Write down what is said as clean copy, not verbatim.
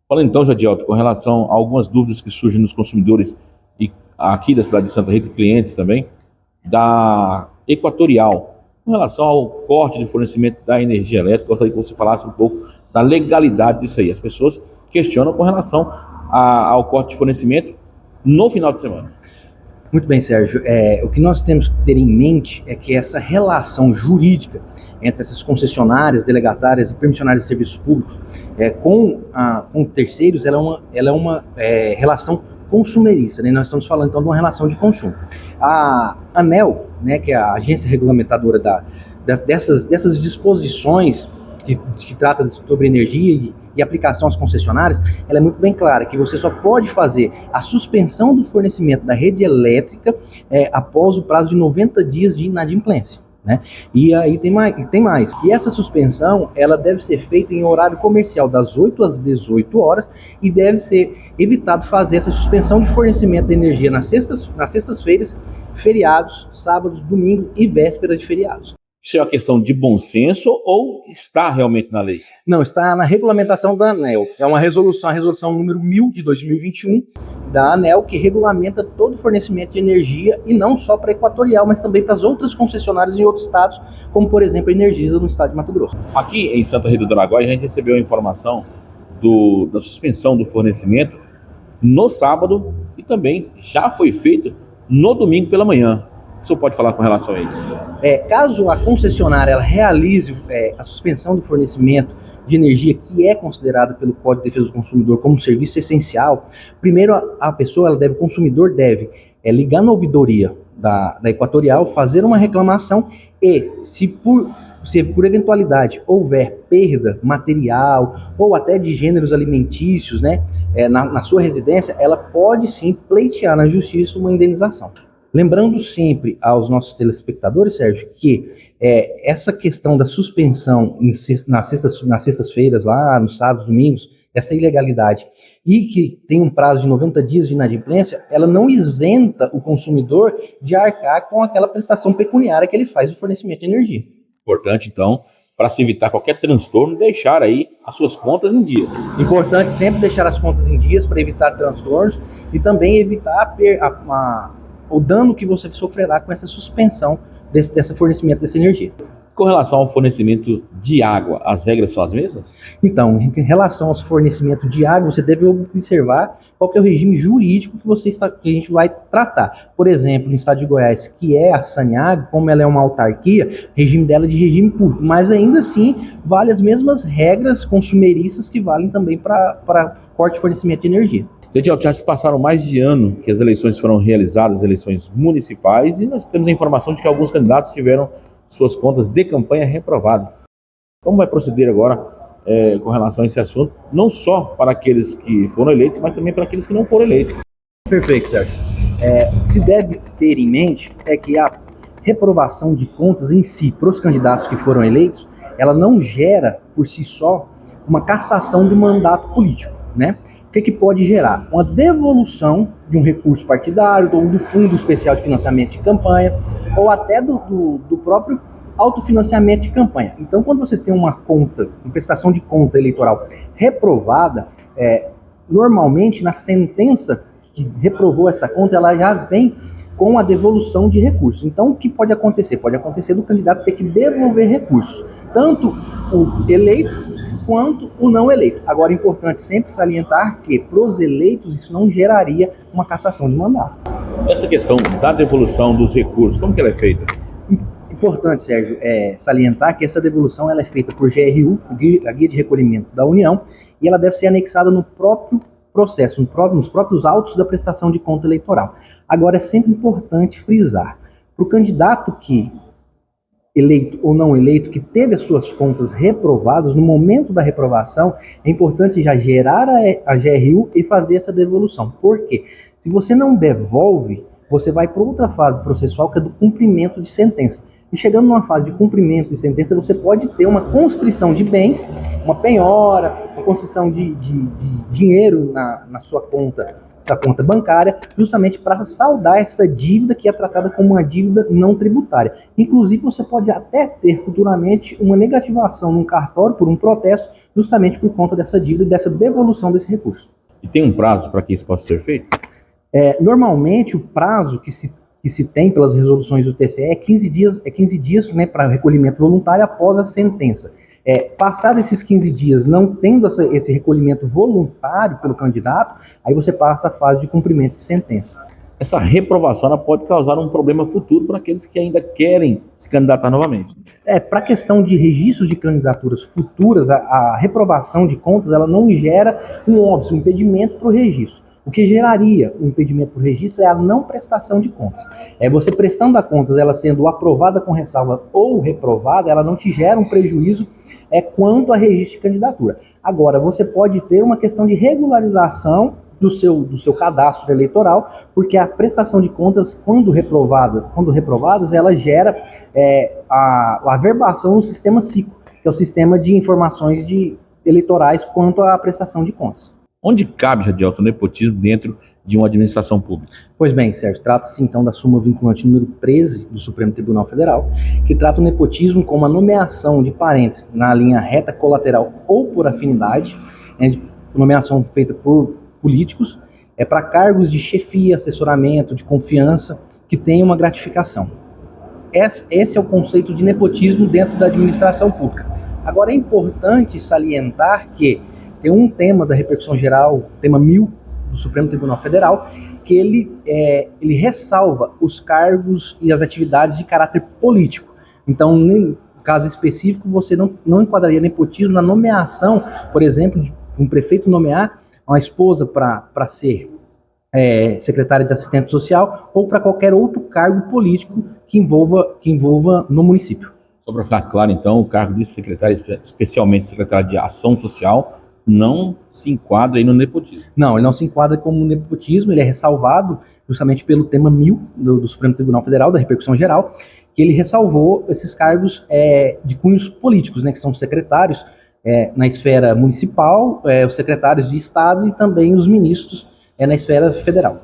Falando então, Jadielto, com relação a algumas dúvidas que surgem nos consumidores e aqui da cidade de Santa Rita, e clientes também, da Equatorial, com relação ao corte de fornecimento da energia elétrica, gostaria que você falasse um pouco da legalidade disso aí. As pessoas questionam com relação ao corte de fornecimento no final de semana. Muito bem, Sérgio. O que nós temos que ter em mente é que essa relação jurídica entre essas concessionárias, delegatárias e permissionárias de serviços públicos com terceiros, ela é uma relação consumerista, né? Nós estamos falando então de uma relação de consumo. A ANEEL, né, que é a agência regulamentadora dessas disposições que trata sobre energia e aplicação às concessionárias, ela é muito bem clara, que você só pode fazer a suspensão do fornecimento da rede elétrica após o prazo de 90 dias de inadimplência, né? E aí tem mais. E essa suspensão, ela deve ser feita em horário comercial, das 8 às 18 horas, e deve ser evitado fazer essa suspensão de fornecimento de energia nas sextas-feiras, feriados, sábados, domingo e vésperas de feriados. Isso é uma questão de bom senso ou está realmente na lei? Não, está na regulamentação da ANEEL. É uma resolução, a resolução número 1000 de 2021 da ANEEL, que regulamenta todo o fornecimento de energia, e não só para a Equatorial, mas também para as outras concessionárias em outros estados, como por exemplo a Energisa no estado de Mato Grosso. Aqui em Santa Rita do Araguaia, a gente recebeu a informação da suspensão do fornecimento no sábado e também já foi feito no domingo pela manhã. O senhor pode falar com relação a isso? Caso a concessionária ela realize a suspensão do fornecimento de energia, que é considerada pelo Código de Defesa do Consumidor como um serviço essencial, primeiro o consumidor deve ligar na ouvidoria da Equatorial, fazer uma reclamação e, se por eventualidade houver perda material ou até de gêneros alimentícios, né, na sua residência, ela pode sim pleitear na justiça uma indenização. Lembrando sempre aos nossos telespectadores, Sérgio, que essa questão da suspensão nas sextas-feiras, lá nos sábados, domingos, essa ilegalidade, e que tem um prazo de 90 dias de inadimplência, ela não isenta o consumidor de arcar com aquela prestação pecuniária que ele faz do fornecimento de energia. Importante, então, para se evitar qualquer transtorno, deixar aí as suas contas em dia. Importante sempre deixar as contas em dias para evitar transtornos e também evitar o dano que você sofrerá com essa suspensão desse fornecimento dessa energia. Com relação ao fornecimento de água, as regras são as mesmas? Então, em relação ao fornecimento de água, você deve observar qual que é o regime jurídico que a gente vai tratar. Por exemplo, no estado de Goiás, que é a Saneago, como ela é uma autarquia, o regime dela é de regime público, mas ainda assim vale as mesmas regras consumeristas que valem também para corte de fornecimento de energia. Já se passaram mais de ano que as eleições foram realizadas, as eleições municipais, e nós temos a informação de que alguns candidatos tiveram suas contas de campanha reprovadas. Como vai proceder agora com relação a esse assunto, não só para aqueles que foram eleitos, mas também para aqueles que não foram eleitos? Perfeito, Sérgio. Se deve ter em mente que a reprovação de contas em si para os candidatos que foram eleitos, ela não gera por si só uma cassação do mandato político, né? O que pode gerar? Uma devolução de um recurso partidário, ou do Fundo Especial de Financiamento de Campanha, ou até do próprio autofinanciamento de campanha. Então, quando você tem uma prestação de conta eleitoral reprovada, normalmente na sentença que reprovou essa conta, ela já vem com a devolução de recursos. Então, o que pode acontecer? Pode acontecer do candidato ter que devolver recursos, tanto o eleito quanto o não eleito. Agora, é importante sempre salientar que, para os eleitos, isso não geraria uma cassação de mandato. Essa questão da devolução dos recursos, como que ela é feita? Importante, Sérgio, salientar que essa devolução ela é feita por GRU, a Guia de Recolhimento da União, e ela deve ser anexada no próprio processo, nos próprios autos da prestação de conta eleitoral. Agora, é sempre importante frisar, para o candidato que eleito ou não eleito, que teve as suas contas reprovadas, no momento da reprovação, é importante já gerar a GRU e fazer essa devolução. Por quê? Se você não devolve, você vai para outra fase processual, que é do cumprimento de sentença. E chegando numa fase de cumprimento de sentença, você pode ter uma constrição de bens, uma penhora, uma constrição de dinheiro na sua conta bancária, justamente para saldar essa dívida que é tratada como uma dívida não tributária. Inclusive, você pode até ter futuramente uma negativação num cartório por um protesto, justamente por conta dessa dívida e dessa devolução desse recurso. E tem um prazo para que isso possa ser feito? Normalmente, o prazo que se tem pelas resoluções do TCE é 15 dias, né, para recolhimento voluntário após a sentença. Passado esses 15 dias, não tendo esse recolhimento voluntário pelo candidato, aí você passa a fase de cumprimento de sentença. Essa reprovação ela pode causar um problema futuro para aqueles que ainda querem se candidatar novamente. Para a questão de registros de candidaturas futuras, a reprovação de contas ela não gera um óbvio, um impedimento para o registro. O que geraria um impedimento para o registro é a não prestação de contas. Você prestando a contas, ela sendo aprovada com ressalva ou reprovada, ela não te gera um prejuízo quanto a registro de candidatura. Agora, você pode ter uma questão de regularização do seu cadastro eleitoral, porque a prestação de contas, quando reprovadas, ela gera a averbação no sistema SICO, que é o Sistema de Informações Eleitorais quanto à prestação de contas. Onde cabe, Jadiel, o nepotismo dentro de uma administração pública? Pois bem, Sérgio, trata-se então da súmula vinculante número 13 do Supremo Tribunal Federal, que trata o nepotismo como a nomeação de parentes na linha reta colateral ou por afinidade, nomeação feita por políticos, para cargos de chefia, assessoramento, de confiança, que tenham uma gratificação. Esse é o conceito de nepotismo dentro da administração pública. Agora, é importante salientar que tem um tema da repercussão geral, tema 1000 do Supremo Tribunal Federal, que ele ressalva os cargos e as atividades de caráter político. Então, no caso específico, você não enquadraria nepotismo na nomeação, por exemplo, de um prefeito nomear uma esposa para ser secretária de assistente social ou para qualquer outro cargo político que envolva no município. Só para ficar claro, então, o cargo de secretário, especialmente secretário de Ação Social, não se enquadra aí no nepotismo. Não, ele não se enquadra como nepotismo, ele é ressalvado justamente pelo tema 1000 do Supremo Tribunal Federal, da repercussão geral, que ele ressalvou esses cargos de cunhos políticos, né, que são os secretários na esfera municipal, os secretários de Estado e também os ministros na esfera federal.